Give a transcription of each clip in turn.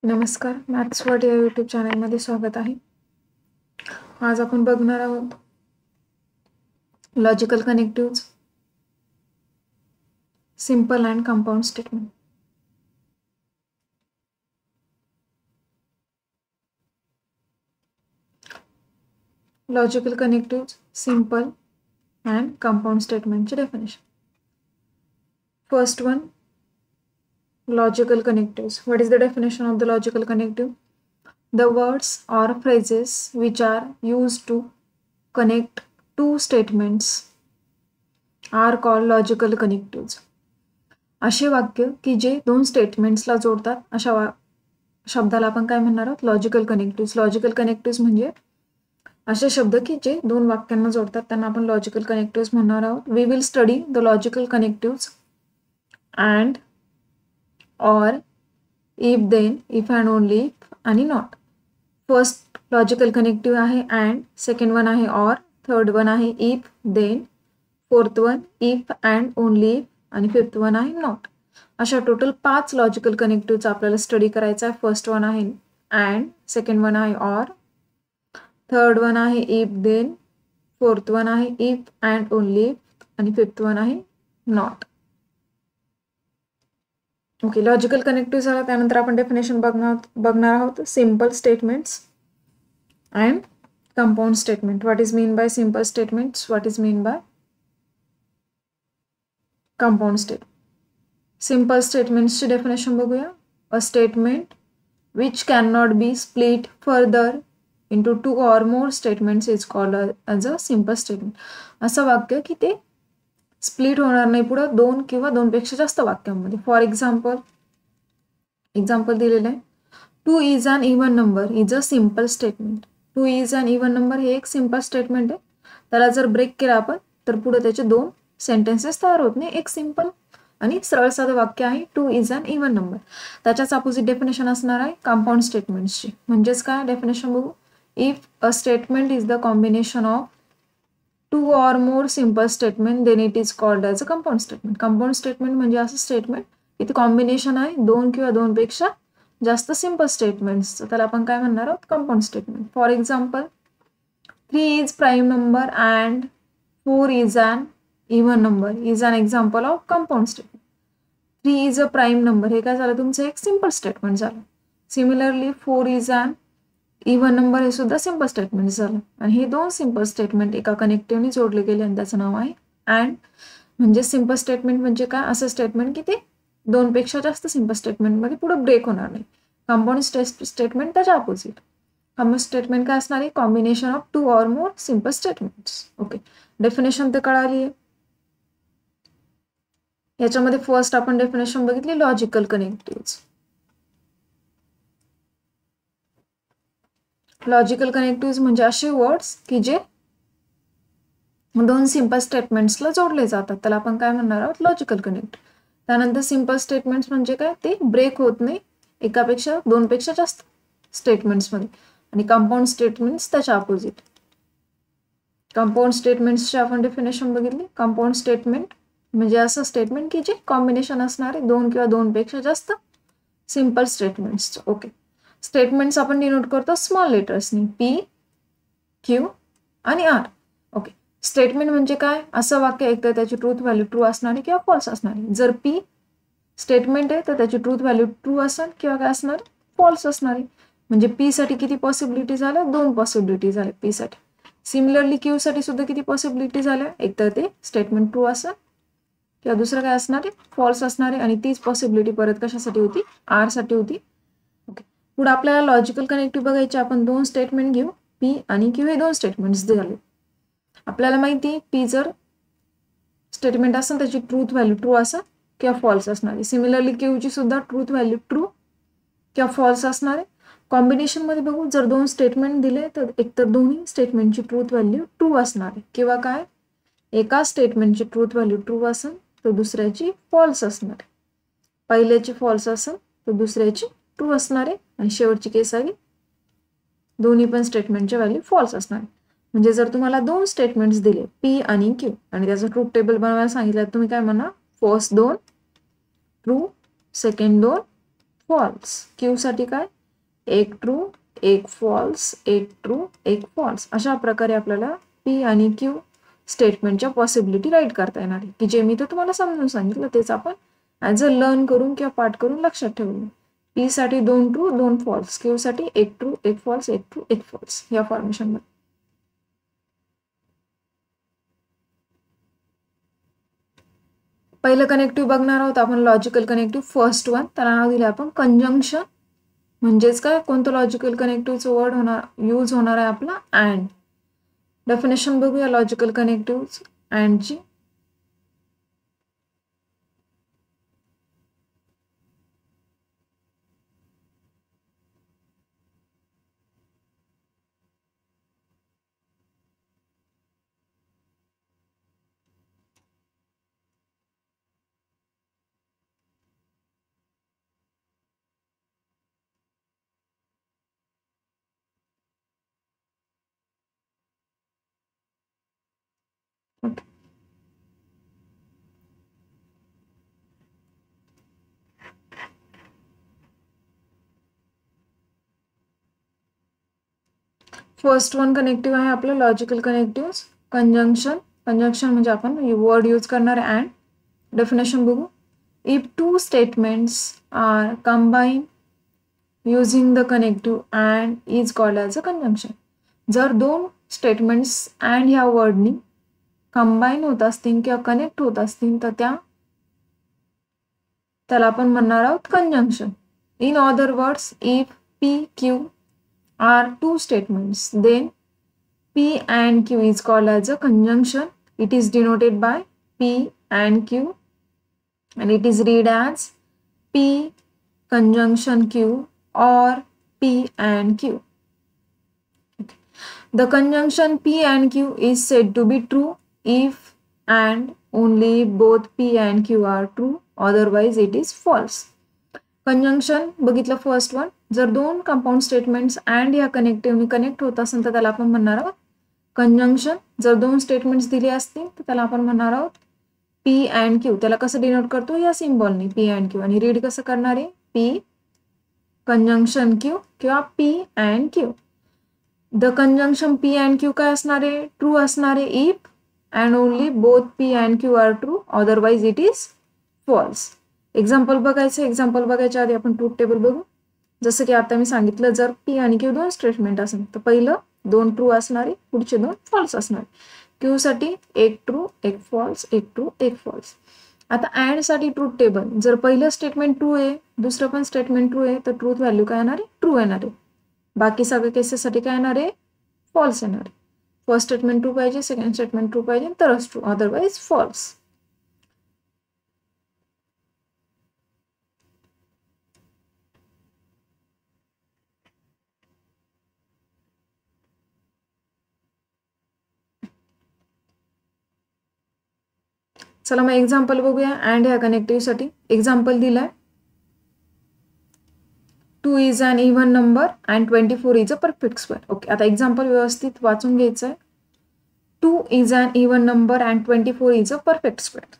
नमस्कार, maths word या YouTube चॅनलमध्ये स्वागत आहे. आज आपण बघणार आहोत logical connective, simple and compound statement. Logical connective, simple and compound स्टेटमेंटचे definition. First one, logical connectives. What is the definition of the logical connective? The words or phrases which are used to connect two statements are called logical connectives. असे वाक्य की जे दोन स्टेटमेंट्सला जोडतात अशा शब्दाला आपण काय म्हणणार आहोत? Logical connectives. लॉजिकल कनेक्टिव्स म्हणजे असे शब्द की जे दोन वाक्यांना जोडतात त्यांना आपण लॉजिकल कनेक्टिव्स म्हणणार आहोत. We will study the logical connectives and or, if then, if and only, आणि not. फर्स्ट लॉजिकल कनेक्टिव्ह आहे and, सेकंड वन आहे or, थर्ड वन आहे if, then, fourth one if and only, आणि fifth one आहे not. अशा total 5 logical कनेक्टिव्हचा आपल्याला study करायचा आहे. फर्स्ट वन आहे and, सेकंड वन आहे or, थर्ड वन आहे if then, फोर्थ वन आहे if and only, आणि फिफ्थ वन आहे not. ओके, लॉजिकल कनेक्टिव्ह झाला. त्यानंतर आपण डेफिनेशन बघणार आहोत simple statements and compound statement. What is mean by simple statements, what is mean by compound statement. Simple स्टेटमेंट्सची definition बघूया. A statement which can not be split further into 2 or more statements is called as a simple statement. असं वाक्य की ते split होणार नाही पुढं 2 किंवा 2 पेक्षा जास्त वाक्यांमध्ये. फॉर एक्झाम्पल दिलेलं आहे 2 is an even number is a simple statement. 2 is an even number हे एक सिंपल स्टेटमेंट आहे. त्याला जर ब्रेक केला आपण तर पुढे त्याचे 2 सेंटेन्सेस तयार होत नाही. एक सिंपल आणि सरळ साधं वाक्य आहे 2 इज अन इव्हन नंबर. त्याच्याच अपोजिट डेफिनेशन असणार आहे कंपाऊंड स्टेटमेंट्सची. म्हणजेच काय डेफिनेशन बघू. If a statement is the combination of 2 or more simple statement then it is called as a compound statement. Compound statement म्हणजे असं स्टेटमेंट इथे कॉम्बिनेशन आहे 2 किंवा 2 पेक्षा जास्त सिंपल स्टेटमेंट्सचं. त्याला आपण काय म्हणणार आहोत? Compound statement. For example 3 is prime number and 4 is an even number is an example of compound statement. 3 is a prime number हे काय झालं? तुमचं एक सिंपल स्टेटमेंट झालं. Similarly 4 is an even number हे सुद्धा सिंपल स्टेटमेंट झालं. आणि हे 2 सिंपल स्टेटमेंट एका कनेक्टिव्हने जोडले गेले आणि त्याचं नाव आहे अँड. म्हणजे सिंपल स्टेटमेंट म्हणजे काय? असं स्टेटमेंट की ते 2 पेक्षा जास्त सिंपल स्टेटमेंटमध्ये पुढे ब्रेक होणार नाही. कंपाऊंड स्टेटमेंट त्याच्या अपोजिट. कंपाऊंड स्टेटमेंट काय असणार आहे? Combination of 2 or more simple statements. Okay, definition तर कळाली आहे. याच्यामध्ये फर्स्ट आपण डेफिनेशन बघितली लॉजिकल कनेक्टिव्ह. लॉजिकल कनेक्टिव्ह म्हणजे असे वर्ड्स की जे 2 सिंपल स्टेटमेंट्सला जोडले जातात. त्याला आपण काय म्हणणार आहोत? Logical connective. त्यानंतर सिंपल स्टेटमेंट्स म्हणजे काय? ते ब्रेक होत नाही एकापेक्षा 2 पेक्षा जास्त स्टेटमेंट्समध्ये. आणि कंपाऊंड स्टेटमेंट्स त्याच्या अपोजिट. कंपाऊंड स्टेटमेंट्सची आपण डेफिनेशन बघितली. कंपाऊंड स्टेटमेंट म्हणजे असं स्टेटमेंट की जे कॉम्बिनेशन असणारे 2 किंवा 2 पेक्षा जास्त सिंपल स्टेटमेंट्स. ओके, स्टेटमेंट्स आपण डिनोट करतो स्मॉल लेटर्सनी P, Q आणि R. ओके, स्टेटमेंट म्हणजे काय? असं वाक्य एकतर त्याची ट्रूथ व्हॅल्यू ट्रू असणारी किंवा फॉल्स असणारी. जर P स्टेटमेंट आहे तर त्याची ट्रूथ व्हॅल्यू ट्रू असेल किंवा काय असणार? फॉल्स असणारी. म्हणजे P साठी किती पॉसिबिलिटी झाल्या? 2 पॉसिबिलिटी झाल्या P साठी. सिमिलरली Q साठी सुद्धा किती पॉसिबिलिटी झाल्या? एकतर ते स्टेटमेंट ट्रू असेल किंवा दुसरं काय असणार आहे? फॉल्स असणार आहे. आणि तीच पॉसिबिलिटी परत कशासाठी होती? R साठी होती. ओके, पुढे आपल्याला लॉजिकल कनेक्टिव्ह बघायचे. आपण 2 स्टेटमेंट घेऊ. P आणि Q हे 2 स्टेटमेंट्स झाले. आपल्याला माहिती आहे P जर स्टेटमेंट असेल त्याची ट्रूथ व्हॅल्यू ट्रू असेल किंवा फॉल्स असणार आहे. सिमिलरली Q ची सुद्धा ट्रूथ व्हॅल्यू ट्रू किंवा फॉल्स असणार आहे. कॉम्बिनेशनमध्ये बघू, जर 2 स्टेटमेंट दिले तर एकतर दोन्ही स्टेटमेंटची ट्रूथ व्हॅल्यू ट्रू असणार आहे किंवा काय एका स्टेटमेंटची ट्रूथ व्हॅल्यू ट्रू असेल तर दुसऱ्याची फॉल्स असणार आहे. पहिल्याची फॉल्स असेल तर दुसऱ्याची ट्रू असणार आहे. आणि शेवटची केस आली दोन्ही पण स्टेटमेंटची व्हॅल्यू फॉल्स असणार आहे. म्हणजे जर तुम्हाला 2 स्टेटमेंट्स दिले P आणि Q आणि त्याचं ट्रूथ टेबल बनवायला सांगितलं तुम्ही काय म्हणा? First 2 true, second 2 false. Q साठी काय, एक ट्रू एक फॉल्स, एक ट्रू एक फॉल्स. अशा प्रकारे आपल्याला पी आणि क्यू स्टेटमेंटच्या पॉसिबिलिटी राईट करता येणार आहे, की जे मी तर तुम्हाला समजून सांगितलं तेच आपण ॲज अ लर्न करून किंवा पाठ करून लक्षात ठेवलं. पी साठी 2 ट्रू 2 फॉल्स, क्यू साठी एक ट्रू एक फॉल्स, एक ट्रू एक फॉल्स या फॉर्मेशनमध्ये. पहिलं कनेक्टिव्ह बघणार आहोत आपण, लॉजिकल कनेक्टिव्ह. फर्स्ट वन, त्याला नाव दिलं आपण कंजंक्शन. म्हणजेच काय, कोणतं लॉजिकल कनेक्टिव्हचं वर्ड होणार यूज होणार आहे आपला, अँड. डेफिनेशन बघूया लॉजिकल कनेक्टिव्ह अँडची. फर्स्ट वन कनेक्टिव्ह आहे आपलं लॉजिकल कनेक्टिव्ह कंजंक्शन. कंजंक्शन म्हणजे आपण वर्ड यूज करणार आहे अँड. डेफिनेशन बघू. If two statements are combine using the connective and is called as a conjunction. जर दोन स्टेटमेंट्स अँड ह्या वर्डनी कंबाईन होत असतील किंवा कनेक्ट होत असतील तर त्याला आपण म्हणणार आहोत conjunction. In other words, if P Q are two statements, then P and Q is called as a conjunction. It is denoted by P and Q and it is read as P conjunction Q or P and Q. Okay. The conjunction P and Q is said to be true if and only both P and Q are true, otherwise it is false. Conjunction बघितलं first one, जर दोन compound statements and या कनेक्टिव्हनी connect होत असेल तर त्याला आपण म्हणणार आहोत कंजंक्शन. जर दोन स्टेटमेंट्स दिले असतील तर त्याला आपण म्हणणार आहोत पी अँड क्यू. त्याला कसं डिनोट करतो, या सिम्बॉलनी पी अँड क्यू. आणि रीड कसं करणार आहे, पी कंजंक्शन क्यू किंवा P and Q. The conjunction P and Q काय असणार आहे, ट्रू असणार आहे if and only both P and Q are true, otherwise it is false. Example बघायचं. एक्झाम्पल बघायच्या आधी आपण ट्रूथ टेबल बघू. जसं की आता मी सांगितलं, जर पी आणि क्यू दोन स्टेटमेंट असेल तर पहिलं 2 ट्रू असणारे, पुढचे 2 फॉल्स असणारे. क्यू साठी एक ट्रू एक फॉल्स, एक ट्रू एक फॉल्स. आता अँड साठी ट्रूथ टेबल, जर पहिलं स्टेटमेंट ट्रू आहे दुसरं पण स्टेटमेंट ट्रू आहे तर ट्रूथ व्हॅल्यू काय येणार आहे, ट्रू येणार आहे. बाकी सगळ्या केसेससाठी काय येणार आहे, फॉल्स येणार आहे. फर्स्ट स्टेटमेंट ट्रू पाहिजे, सेकंड स्टेटमेंट ट्रू पाहिजे तरच ट्रू, अदरवाइज फॉल्स. चला मग एक्झाम्पल बघूया अँड ह्या कनेक्टिव्हसाठी. एक्झाम्पल दिलाय, 2 is an even number and 24 is a perfect square. Okay, आता एक्झाम्पल व्यवस्थित वाचून घ्यायचं आहे. 2 is an even number and 24 is a perfect square.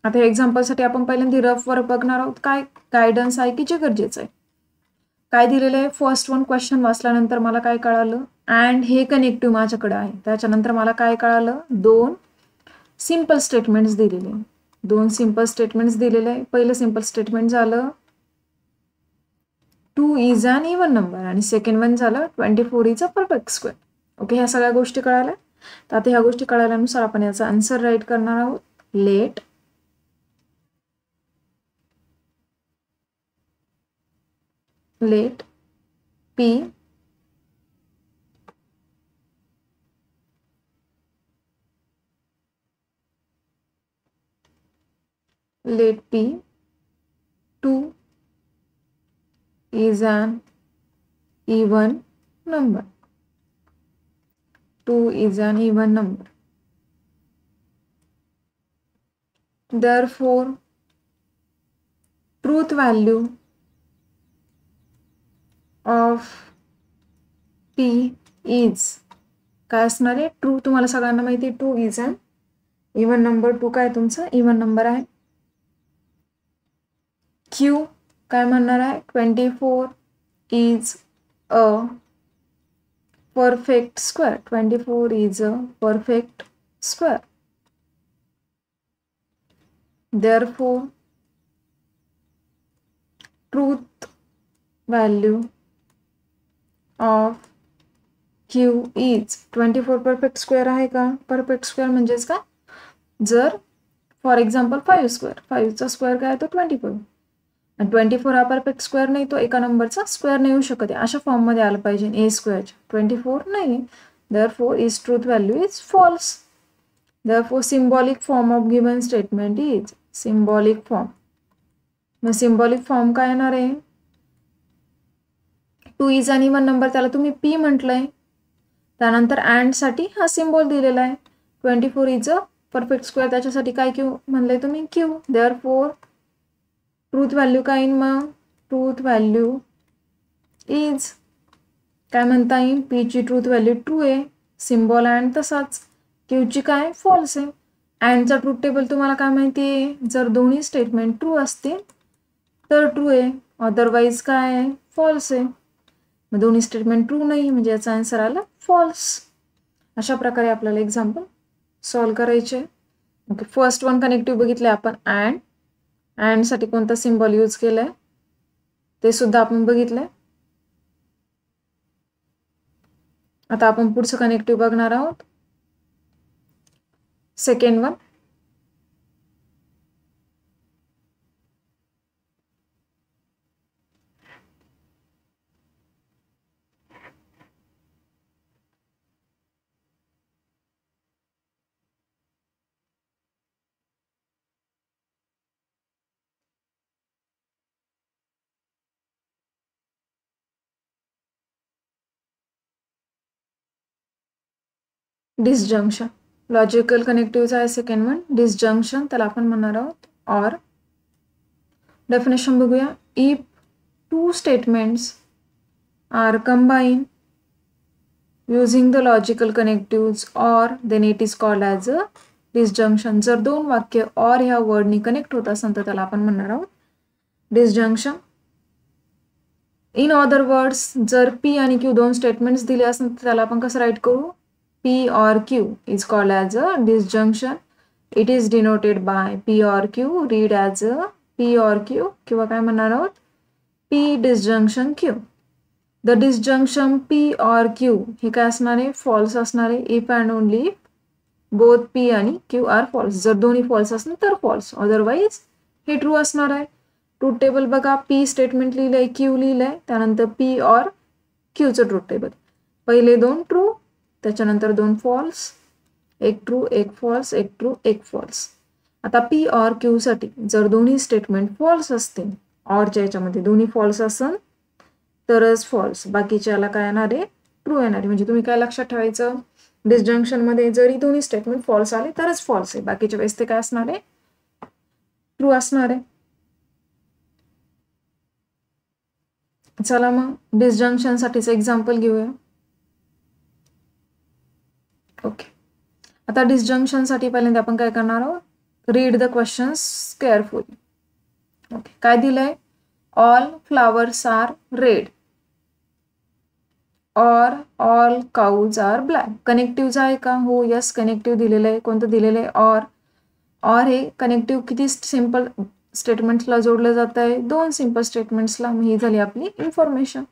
आता या एक्झाम्पलसाठी आपण पहिल्यांदा रफ वर बघणार आहोत. काय गायडन्स आहे की जे गरजेचं आहे. काय दिलेलं आहे, फर्स्ट वन क्वेश्चन वाचल्यानंतर मला काय कळालं, अँड हे कनेक्टिव्ह माझ्याकडे आहे. त्याच्यानंतर मला काय कळालं, 2 सिंपल स्टेटमेंट्स दिलेले आहे. 2 सिंपल स्टेटमेंट्स दिलेले आहे. पहिलं सिंपल स्टेटमेंट झालं 2 इज अन इव्हन नंबर आणि सेकंड वन झालं 24 is a perfect square. Okay, ह्या सगळ्या गोष्टी कळाल्या. तर आता ह्या गोष्टी कळाल्यानुसार आपण याचा आन्सर राईट करणार आहोत. Let P let P 2 is an even number. 2 is an even number. Therefore, truth value of P is काय असणार आहे, ट्रू. तुम्हाला सगळ्यांना माहिती आहे 2 is an even number. 2 काय तुमचा इव्हन नंबर आहे. Q काय म्हणणार आहे 24 is a perfect square. 24 is a perfect square. Therefore, truth value of Q is 24 perfect square आहे का? परफेक्ट स्क्वेअर म्हणजेच का? जर फॉर एक्झाम्पल 5 स्क्वेअर, 5चा स्क्वेअर काय तो 24 आणि 24 हा परफेक्ट स्क्वेअर नाही, तो एका नंबरचा स्क्वेअर नाही येऊ शकत आहे, अशा फॉर्ममध्ये आलं पाहिजे. ए स्क्वेअर 24 नाही. Therefore, is truth value is false. Therefore, symbolic form of given statement is symbolic form. मग सिम्बॉलिक फॉर्म काय येणार आहे? 2 इज आणि 1 नंबर त्याला तुम्ही पी म्हटलंय. त्यानंतर अँड साठी हा सिम्बॉल दिलेला आहे. 24 इज अ परफेक्ट स्क्वेअर, त्याच्यासाठी काय क्यू म्हणलंय तुम्ही? क्यू. देअरफॉर ट्रूथ व्हॅल्यू काय येईल मग? ट्रूथ व्हॅल्यू इज काय म्हणता येईल? पी ची ट्रूथ व्हॅल्यू ट्रू आहे, सिम्बॉल अँड तसाच. क्यू ची काय? फॉल्स आहे. अँडचा ट्रूथ टेबल तुम्हाला काय माहिती आहे? जर दोन्ही स्टेटमेंट ट्रू असतील तर ट्रू आहे, अदरवाईज काय आहे? फॉल्स आहे. मग दोन्ही स्टेटमेंट ट्रू नाही म्हणजे याचा आन्सर आला फॉल्स. अशा प्रकारे आपल्याला एक्झाम्पल सॉल्व करायचे. ओके, फर्स्ट वन कनेक्टिव्ह बघितले आपण. अँड साठी कोणता सिम्बॉल यूज केलाय ते सुद्धा आपण बघितलंय. आता आपण पुढचं कनेक्टिव्ह बघणार आहोत. Second one. डिसजंक्शन. लॉजिकल कनेक्टिव्हचा आहे सेकंड वन. डिसजंक्शन त्याला आपण म्हणणार आहोत ऑर. डेफिनेशन बघूया. If two statements are combine using the logical connectives or then it is called as a disjunction. जर दोन वाक्य or ह्या वर्डनी कनेक्ट होत असेल तर त्याला आपण म्हणणार आहोत डिसजंक्शन. इन अदर वर्ड्स, जर P आणि Q दोन स्टेटमेंट्स दिले असेल तर त्याला आपण कसं राईट करू? P or Q is called as a disjunction. It is denoted by P or Q. Read as a P or Q किंवा काय म्हणणार आहोत? P disjunction Q. The disjunction P or Q हे काय असणार आहे? फॉल्स असणार आहे. If and only both P आणि Q आर फॉल्स. जर दोन्ही फॉल्स असतील तर फॉल्स, अदरवाईज हे ट्रू असणार आहे. ट्रूथ टेबल बघा. P स्टेटमेंट लिहिलंय, Q लिहिलंय, त्यानंतर P or Qचं ट्रूथ टेबल. पहिले दोन ट्रू, त्याच्यानंतर दोन फॉल्स, एक ट्रू एक फॉल्स, एक ट्रू एक फॉल्स. आता P or Q साठी जर दोन्ही स्टेटमेंट फॉल्स असतील, ऑरच्या याच्यामध्ये दोन्ही फॉल्स असेल तरच फॉल्स, बाकीच्याला काय येणार आहे? ट्रू येणार आहे. म्हणजे तुम्ही काय लक्षात ठेवायचं? डिसजंक्शन मध्ये जरी दोन्ही स्टेटमेंट फॉल्स आले तरच फॉल्स आहे, बाकीच्या वेळेस ते काय असणार आहे? ट्रू असणार आहे. चला मग डिसजंक्शन साठीच एक्झाम्पल घेऊया. ओके, आता डिसजंक्शन साठी पहिल्यांदा आपण काय करणार आहोत? Read the questions carefully. Okay, काय दिलंय? All flowers are red or all cows are black. Connective आहे का? हो, यस, कनेक्टिव्ह दिलेलं आहे. कोणतं दिलेलं आहे? ऑर हे कनेक्टिव्ह किती सिंपल स्टेटमेंट्सला जोडलं जात आहे? दोन सिंपल स्टेटमेंट्सला. मग ही झाली आपली इन्फॉर्मेशन.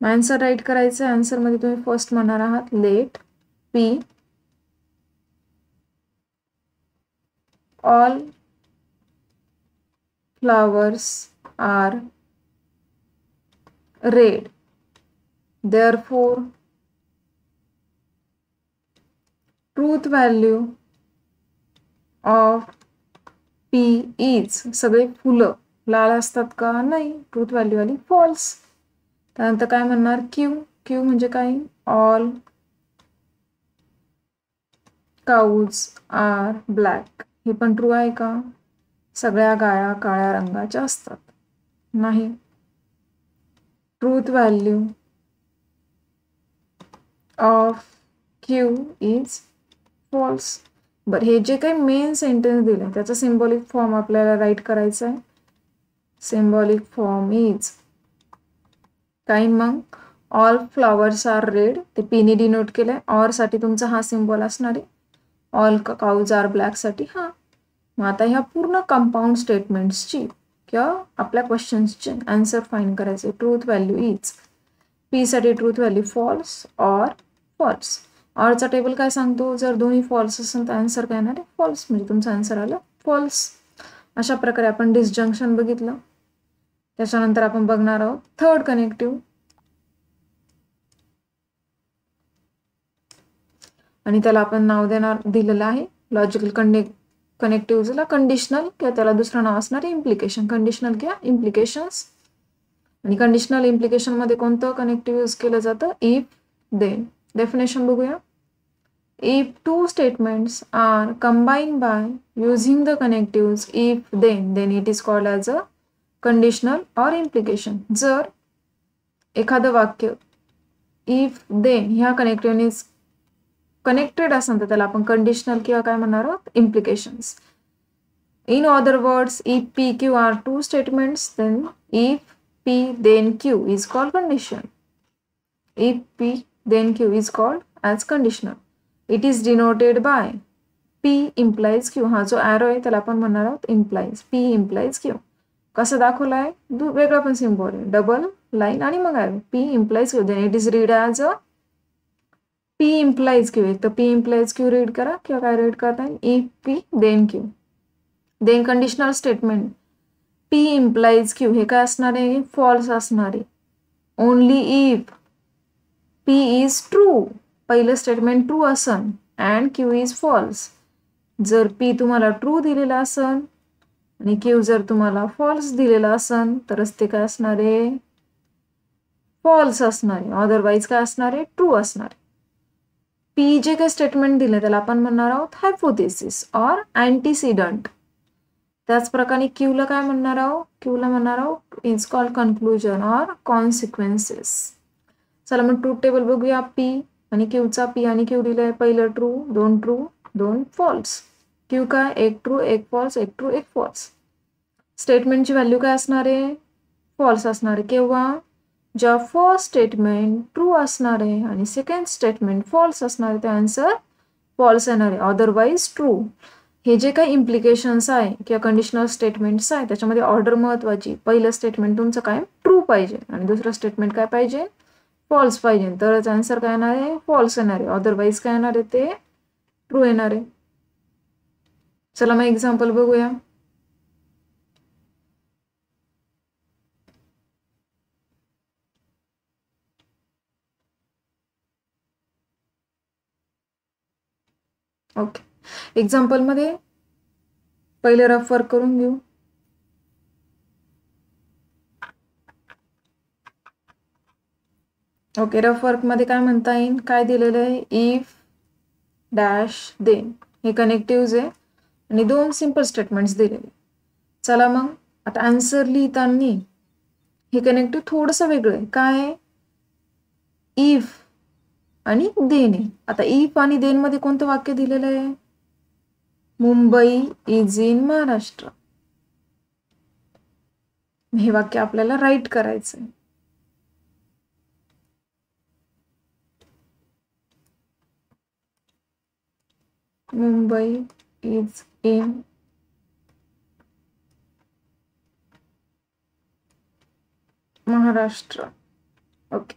आन्सर राईट करायचं. आन्सर मध्ये तुम्ही फर्स्ट म्हणणार आहात let P all flowers are red. Therefore, truth value of P is, सगळे फुलं लाल असतात का? नाही, ट्रूथ व्हॅल्यू आली फॉल्स. त्यानंतर काय म्हणणार? Q म्हणजे काय? All cows are black. हे पण ट्रू आहे का? सगळ्या गाया काळ्या रंगाच्या असतात? नाही. Truth value of Q is false. बरं, हे जे काही मेन सेंटेन्स दिले त्याचा सिम्बॉलिक फॉर्म आपल्याला राईट करायचा आहे. सिम्बॉलिक फॉर्म इज काय मग ऑल फ्लॉवर्स आर रेड, ते पीने डिनोट केलंय. ऑर साठी तुमचा हा सिम्बॉल असणार आहे. ऑल काउज आर ब्लॅक साठी हा. मग आता ह्या पूर्ण कंपाऊंड स्टेटमेंट्सची किंवा आपल्या क्वेश्चन्सचे आन्सर फाइंड करायचे. ट्रूथ व्हॅल्यू इज पी साठी truth value false or false. ऑरचा टेबल काय सांगतो, जर दोन्ही फॉल्स असेल तर आन्सर काय येणार आहे फॉल्स, म्हणजे तुमचा आन्सर आलं फॉल्स. अशा प्रकारे आपण डिसजंक्शन बघितलं. त्याच्यानंतर आपण बघणार आहोत थर्ड कनेक्टिव्ह. आणि त्याला आपण नाव दिलेलं आहे लॉजिकल कनेक्टिव्हला कंडिशनल, किंवा त्याला दुसरं नाव असणार आहे इम्प्लिकेशन. कंडिशनल किंवा इम्प्लिकेशन्स. आणि कंडिशनल इम्प्लिकेशन मध्ये कोणतं कनेक्टिव्ह यूज केलं जातं, इफ देन. डेफिनेशन बघूया. If two statements are combine by using the connective if then it is called as a conditional or implication. जर एखादं वाक्य इफ देन ह्या कनेक्टिव्हने कनेक्टेड असेल तर त्याला आपण कंडिशनल किंवा काय म्हणणार आहोत implications. In other words, if P, Q are two statements, then if P then Q is called conditional. If P then Q is called as conditional. It is denoted by P implies Q. हा जो arrow आहे त्याला आपण म्हणणार आहोत implies. P implies Q. कसं दाखवलं आहे, वेगळा पण सिम्बॉल आहे, डबल लाईन आणि मग arrow. P implies Q. Then it is read as a P implies Q. एक तर P implies Q रीड करा किंवा काय रीड करता येईल, if P then Q. Then conditional statement P implies Q हे काय असणार आहे, फॉल्स असणार आहे. Only if P is true, पहिलं स्टेटमेंट ट्रू असन अँड Q is फॉल्स. जर P तुम्हाला ट्रू दिलेला असन आणि Q जर तुम्हाला फॉल्स दिलेला असन तरच ते काय असणार आहे, फॉल्स असणार आहे. अदरवाईज काय असणार आहे, ट्रू असणार आहे. P जे काही स्टेटमेंट दिले त्याला आपण म्हणणार आहोत हायपोथेसिस ऑर अँटीसिडंट. त्याच प्रकारे क्यूला काय म्हणणार आहोत, क्यूला म्हणणार आहोत is called conclusion or consequences. चला मग ट्रूथ टेबल बघूया. P आणि क्यूचा P आणि क्यू दिलंय, पहिलं ट्रू, दोन फॉल्स. क्यू काय, एक ट्रू एक फॉल्स, एक ट्रू एक फॉल्स. स्टेटमेंटची व्हॅल्यू काय असणार आहे, फॉल्स असणार आहे. केव्हा, ज्या फर्स्ट स्टेटमेंट ट्रू असणार आहे आणि सेकंड स्टेटमेंट फॉल्स असणार आहे, ते आन्सर फॉल्स येणार आहे, अदरवाईज ट्रू. हे जे काही इम्प्लिकेशन्स आहे किंवा कंडिशनल स्टेटमेंट्स आहे त्याच्यामध्ये ऑर्डर महत्वाची. पहिलं स्टेटमेंट तुमचं काय ट्रू पाहिजे आणि दुसरं स्टेटमेंट काय पाहिजे, फॉल्स पाहिजे, तरच आन्सर काय येणार आहे, फॉल्स येणार आहे. अदरवाईज काय येणार आहे, ते ट्रू येणार आहे. चला मग एक्झाम्पल बघूया. ओके, एक्झाम्पल मध्ये पहिले रफ वर्क करून घेऊ. ओके, रफ वर्क मध्ये काय म्हणता येईल, काय दिलेलं आहे, इफ डॅश देन हे कनेक्टिव्ह आहे आणि दोन सिंपल स्टेटमेंट्स दिलेले. चला मग आता आन्सर लिहिताना हे कनेक्टिव्ह थोडंसं वेगळं आहे. काय, इफ आणि देन आहे. आता इफ आणि देन मध्ये कोणतं वाक्य दिलेलं आहे, मुंबई इज इन महाराष्ट्र. हे वाक्य आपल्याला राईट करायचं आहे. Mumbai is in Maharashtra. Okay,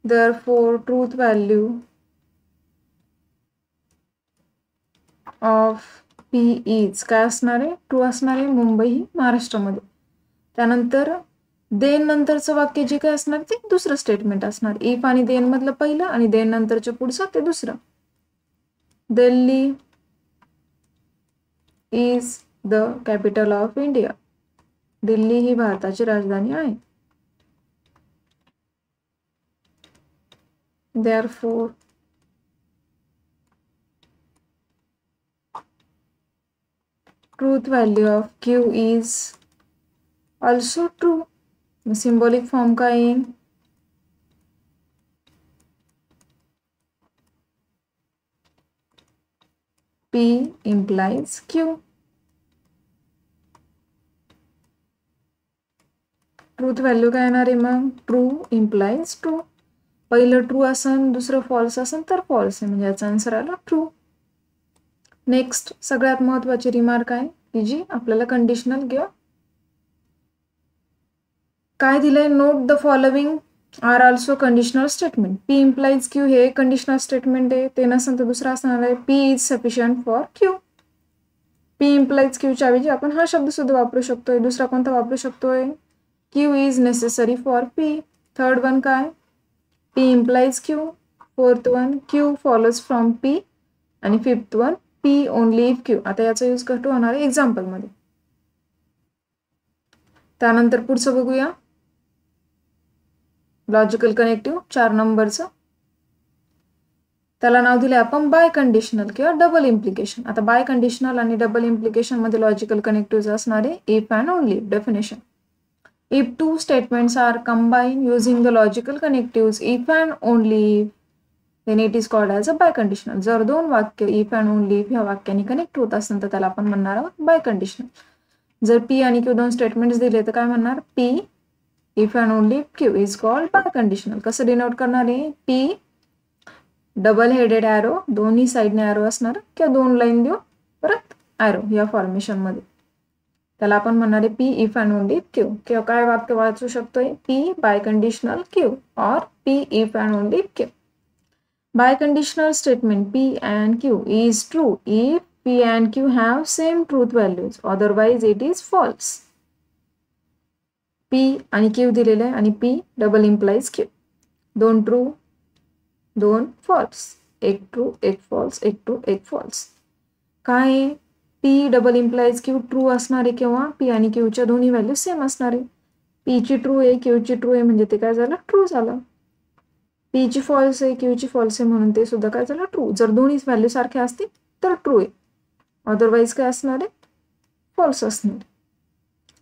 therefore truth value of P is काय असणार आहे, ट्रू असणार आहे, मुंबई ही महाराष्ट्रामध्ये. त्यानंतर देन नंतरचं वाक्य जे काय असणार ते दुसरं स्टेटमेंट असणार. इफ आणि देन मधलं पहिलं आणि देन नंतरच्या पुढचं ते दुसरं. Delhi is the capital of India. Delhi ही भारताची राजधानी आहे. Therefore truth value of Q is also true. Symbolic form का येईल, P implies Q. Truth value काय येणार आहे मग? True implies true. पहिलं ट्रू असन, दुसरं फॉल्स असन तर फॉल्स आहे, म्हणजे याचा आन्सर आला ट्रू. नेक्स्ट सगळ्यात महत्वाची रिमार्क आहे की जी आपल्याला कंडिशनल किंवा काय दिलंय, note the following are also conditional statement. P implies Q हे कंडिशनल स्टेटमेंट आहे, ते नसेल तर दुसरं असणार आहे P is sufficient for Q. P implies क्यूच्या ऐवजी आपण हा शब्द सुद्धा वापरू शकतोय. दुसरा कोणता वापरू शकतोय? Q is necessary for P. Third one काय? P implies Q. Fourth one Q follows from P. आणि fifth one P only if Q. आता याचा यूज कुठे होणार आहे? एक्झाम्पलमध्ये. त्यानंतर पुढचं बघूया, लॉजिकल कनेक्टिव्ह 4 नंबरचं. त्याला नाव दिले आपण बाय कंडिशनल किंवा डबल इम्प्लिकेशन. आता बाय कंडिशनल आणि डबल इम्प्लिकेशन मध्ये लॉजिकल कनेक्टिव्ह असणार आहे if and only. Definition: if two statements are combine using the logical connective if and only then it is called as a biconditional. जर दोन वाक्य if and only if ह्या वाक्याने connect होत असेल तर त्याला आपण म्हणणार आहोत बाय कंडिशनल. जर पी आणि क्यू दोन स्टेटमेंट्स दिले तर काय म्हणणार? P if and only Q is called by conditional. कसं डिनोट करणार आहे? पी डबल हेडेड ॲरो, दोन्ही साईडने ॲरो असणार किंवा दोन लाईन देऊ परत ॲरो या फॉर्मेशन मध्ये. त्याला आपण म्हणणार आहे P if and only Q. किंवा काय वाक्य वाचू शकतोय? पी बाय कंडिशनल क्यू और P if and only Q. Biconditional statement P and Q is true if P and Q have same truth values, otherwise it is false. P आणि Q दिलेलं आहे आणि P डबल इम्प्लाइज Q. दोन true, दोन false. एक true, एक false, एक true, एक फॉल्स. काय आहे? P double implies Q true असणार आहे किंवा P आणि Q च्या दोन्ही व्हॅल्यू सेम असणार आहे. P ची ट्रू आहे, Q ची ट्रू आहे, म्हणजे ते काय झालं? ट्रू झालं. पी ची फॉल्स आहे, क्यू ची फॉल्स आहे, म्हणून ते सुद्धा काय झालं? ट्रू. जर दोन्ही व्हॅल्यू सारख्या असतील तर ट्रू आहे, अदरवाईज काय असणार आहे? फॉल्स असणार.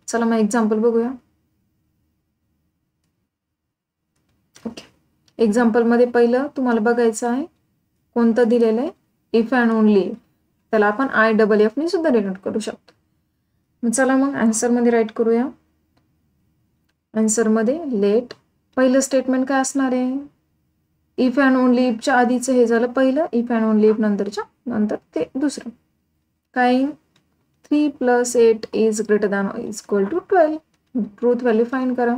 चला मग एक्झाम्पल बघूया. ओके, एक्झाम्पल मध्ये पहिलं तुम्हाला बघायचं आहे कोणतं दिलेलं आहे? If and only. त्याला आपण आय डबल एफ ने सुद्धा डिनोट करू शकतो. चला मग आन्सर मध्ये राईट करूया. आन्सर मध्ये लेट पहिलं स्टेटमेंट काय असणार आहे? इफ अँड ओनली इफच्या आधीचं हे झालं पहिलं, इफ अँड ओनली इफ नंतर ते दुसरं. काय? 3 + 8 is greater than is equal to 12. Truth value find करा.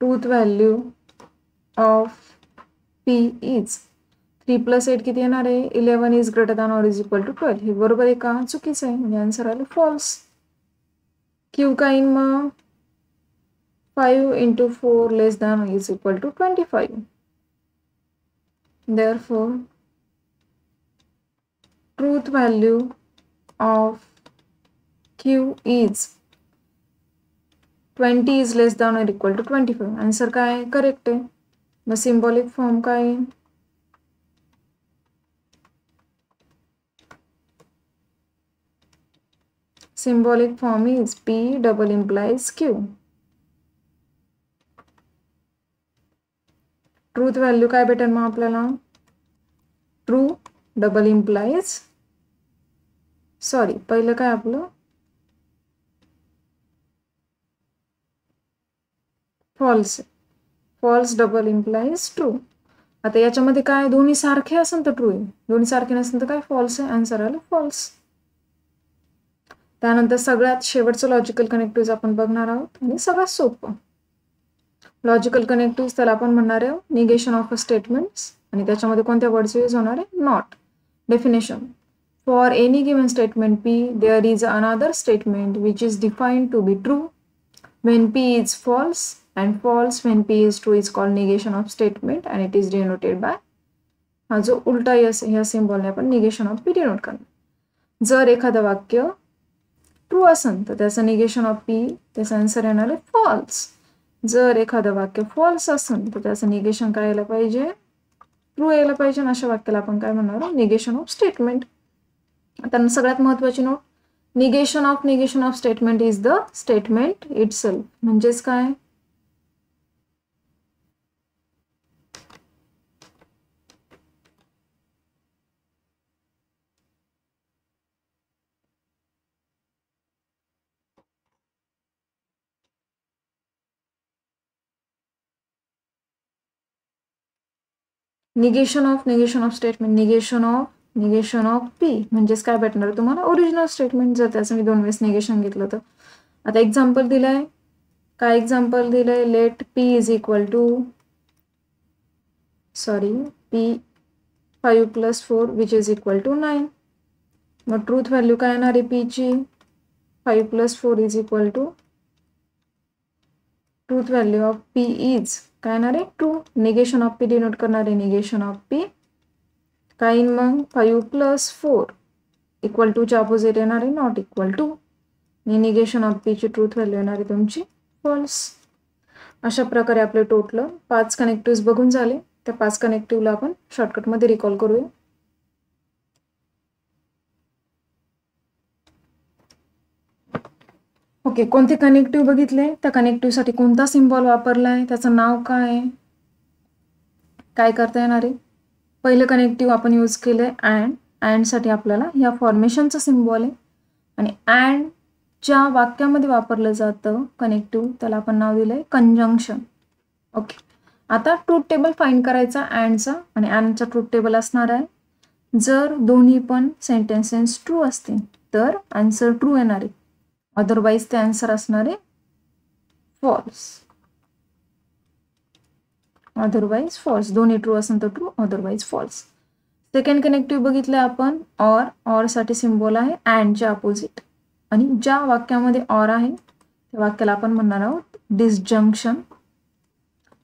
Truth value of P is 3 + 8 किती येणार आहे? 11 is greater than or is equal to 12. हे बरोबर आहे का? चुकीचं आहे, म्हणजे आन्सर आलं फॉल्स. क्यू काय येईल मग? 5 × 4 less than is equal to 25. Therefore, truth value of Q is 20 is less than or equal to 25. Answer काय आहे? करेक्ट आहे. मग सिम्बॉलिक फॉर्म काय आहे? Symbolic form is P double implies Q. Truth value काय भेटेल मग आपल्याला? ट्रू डबल इम्प्लाइज, सॉरी पहिलं काय आपलं? False. False double implies true. आता याच्यामध्ये काय? दोन्ही सारखे असेल तर ट्रू आहे, दोन्ही सारखे नसेल तर काय? फॉल्स आहे. आन्सर आलं फॉल्स. त्यानंतर सगळ्यात शेवटचं लॉजिकल कनेक्टिव्ह आपण बघणार आहोत आणि सगळ्यात सोपं लॉजिकल कनेक्टिव्ह. त्याला आपण म्हणणार आहे निगेशन ऑफ अ स्टेटमेंट्स आणि त्याच्यामध्ये कोणत्या वर्डचा यूज होणार आहे? Not. Definition: for any given statement P there is another statement which is defined to be true when P is false and false when P is true is called negation of statement and it is denoted by हा जो उलटा yes ह्या सिम्बॉलने आपण negation of P denote करणार. जर एखादं वाक्य true असेल तर त्याचं निगेशन ऑफ पी त्याचा आन्सर येणार आहे फॉल्स. जर एखादं वाक्य फॉल्स असेल तर त्याचं निगेशन काय यायला पाहिजे? ट्रू यायला पाहिजे. अशा वाक्याला आपण काय म्हणणार? Negation of statement. आता सगळ्यात महत्वाची note, negation of statement is the statement itself. म्हणजेच काय? Negation of statement, negation of P म्हणजेच काय भेटणार तुम्हाला ओरिजिनल स्टेटमेंट, जर त्याचं मी 2 वेळेस निगेशन घेतलं तर. आता एक्झाम्पल दिलंय, काय एक्झाम्पल दिलंय, let P is equal to P 5 + 4 which is equal to 9. मग ट्रूथ व्हॅल्यू काय येणार आहे पीची, 5 + 4 is equal to, truth value of P is काय येणार आहे true. Negation of P denote करणार आहे निगेशन ऑफ पी. काय मग 5 + 4 इक्वल टूच्या अपोजिट येणार आहे नॉट इक्वल टू. आणि negation of Peechi truth value येणार आहे तुमची फॉल्स. अशा प्रकारे आपले टोटल 5 कनेक्टिव्ह बघून झाले. त्या 5 कनेक्टिव्हला आपण शॉर्टकटमध्ये रिकॉल करूया. ओके, कोणते कनेक्टिव्ह बघितले, त्या कनेक्टिव्हसाठी कोणता सिम्बॉल वापरलाय, त्याचं नाव काय, काय करता येणार आहे. पहिलं कनेक्टिव्ह आपण यूज केलंय अँडसाठी आपल्याला या फॉर्मेशनचं सिम्बॉल आहे. आणि अँडच्या वाक्यामध्ये वापरलं जातं कनेक्टिव्ह, त्याला आपण नाव दिलंय कंजंक्शन. ओके, आता ट्रूथ टेबल फाइंड करायचा अँडचा, आणि अँडचा ट्रूथ टेबल असणार आहे जर दोन्ही पण सेंटेन्सेस ट्रू असतील तर आन्सर ट्रू येणार आहे, अदरवाईज ते आन्सर असणार आहे फॉल्स. अदरवाईज फॉल्स, दोन्ही ट्रू असेल तर true, otherwise false. Second connective बघितलं आपण ऑर साठी सिम्बॉल आहे अँडच्या अपोजिट, आणि ज्या वाक्यामध्ये ऑर आहे त्या वाक्याला आपण म्हणणार आहोत डिसजंक्शन.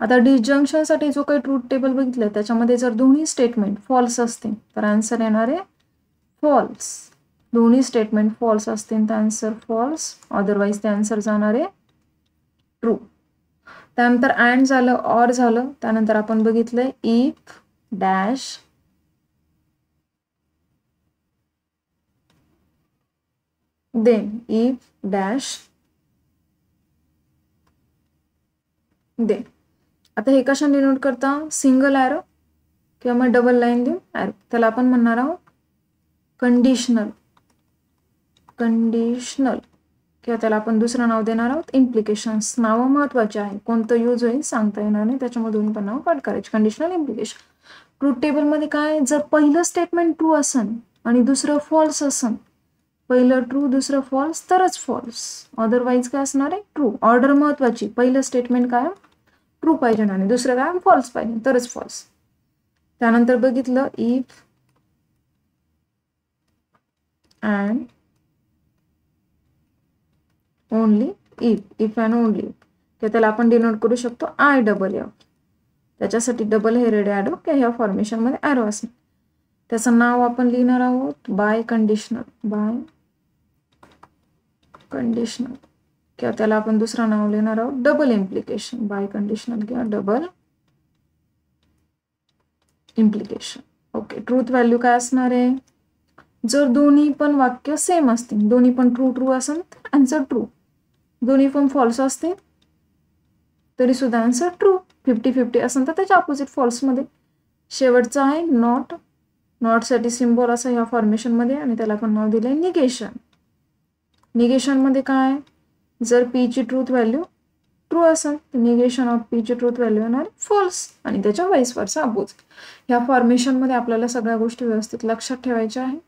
आता डिसजंक्शनसाठी जो काही ट्रूथ टेबल बघितलं त्याच्यामध्ये जर दोन्ही स्टेटमेंट फॉल्स असतील तर आन्सर येणार आहे फॉल्स. दोन्ही स्टेटमेंट फॉल्स असतील तर आन्सर फॉल्स, अदरवाईज ते आन्सर जाणार आहे ट्रू. त्यानंतर अँड झालं, ऑर झालं, त्यानंतर आपण बघितलंय if dash then, if dash then. आता हे कशा डिनोट करता, सिंगल ॲरो किंवा मग डबल लाईन देऊन ॲरो, त्याला आपण म्हणणार आहोत कंडिशनल किंवा त्याला आपण दुसरं नाव देणार आहोत इम्प्लिकेशन्स. नावं महत्वाचे आहे, कोणतं यूज होईल सांगता येणार नाही, त्याच्यामुळे दोन्ही पण नाव पाठ करायचे, कंडिशनल, इम्प्लिकेशन. ट्रूथ टेबलमध्ये काय, जर पहिलं स्टेटमेंट ट्रू असन आणि दुसरं फॉल्स असन, पहिलं ट्रू दुसरं फॉल्स तरच फॉल्स, अदरवाईज काय असणार आहे ट्रू. ऑर्डर महत्वाची, पहिलं स्टेटमेंट काय ट्रू पाहिजे आणि दुसरं काय फॉल्स पाहिजे तरच फॉल्स. त्यानंतर बघितलं if and only if and only, तर त्याला आपण डिनोट करू शकतो IFF. त्याच्यासाठी डबल हेडेड ॲरो किंवा ह्या फॉर्मेशनमध्ये ॲरो असेल. त्याचं नाव आपण लिहिणार आहोत बाय कंडिशनल किंवा त्याला आपण दुसरं नाव लिहिणार आहोत डबल इम्प्लिकेशन, बाय कंडिशनल किंवा double implication. Okay, truth value काय असणार आहे, जर दोन्ही पण वाक्य सेम असतील, दोन्ही पण ट्रू असेल तर आन्सर ट्रू, दोन्ही पण फॉल्स असतील तरी सुद्धा आन्सर ट्रू. 50-50 असेल तर त्याच्या अपोजिट फॉल्समध्ये. शेवटचं आहे नॉटसाठी सिम्बॉल असं ह्या फॉर्मेशनमध्ये, आणि त्याला आपण नाव दिलंय निगेशनमध्ये काय, जर पीची ट्रूथ व्हॅल्यू ट्रू असेल तर negation of Peechi truth value येणार फॉल्स, आणि त्याच्या वाईस वर्सा अपोजिट. ह्या फॉर्मेशनमध्ये आपल्याला सगळ्या गोष्टी व्यवस्थित लक्षात ठेवायच्या आहे.